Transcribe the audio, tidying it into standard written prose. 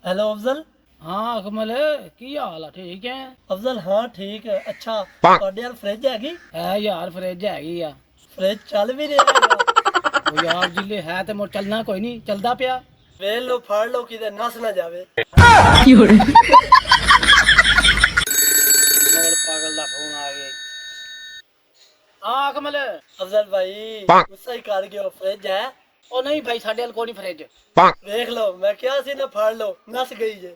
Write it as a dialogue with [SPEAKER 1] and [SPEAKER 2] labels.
[SPEAKER 1] Hello Afzal.
[SPEAKER 2] हाँ अकमल, की हाल है? ठीक है।
[SPEAKER 1] अफजल हाँ ठीक है। अच्छा ਤੁਹਾਡੇ ਯਾਰ ਫ੍ਰਿਜ ਹੈਗੀ?
[SPEAKER 2] है यार फ्रिज हैगी आ।
[SPEAKER 1] ਫ੍ਰਿਜ ਚੱਲ ਵੀ ਰਿਹਾ ਹੈਗਾ?
[SPEAKER 2] ਉਹ ਯਾਰ ਜਿੱਲੇ ਹੈ ਤੇ ਮੋ ਚੱਲਣਾ ਕੋਈ ਨਹੀਂ, ਚੱਲਦਾ ਪਿਆ।
[SPEAKER 1] ਵੇਖ ਲਓ ਫੜ ਲਓ ਕਿਤੇ ਨਸ ਨਾ ਜਾਵੇ।
[SPEAKER 2] ਮੋੜ ਪਾਗਲ ਦਾ ਫੋਨ ਆ ਗਿਆ। ਹਾਂ ਅਕਮਲ।
[SPEAKER 1] ਅਫਜ਼ਲ ਭਾਈ ਗੁੱਸਾ ਹੀ ਕਰ ਗਿਓ, ਫ੍ਰਿਜ ਹੈ?
[SPEAKER 2] ਉਹ ਨਹੀਂ ਭਾਈ, ਸਾਡੇ ਕੋਲ ਕੋਈ ਨਹੀਂ ਫਰਿੱਜ।
[SPEAKER 1] ਵੇਖ ਲਓ ਮੈਂ ਕਿਹਾ ਸੀ ਨਾ ਫੜ ਲਓ, ਨਸ ਗਈ ਜੇ।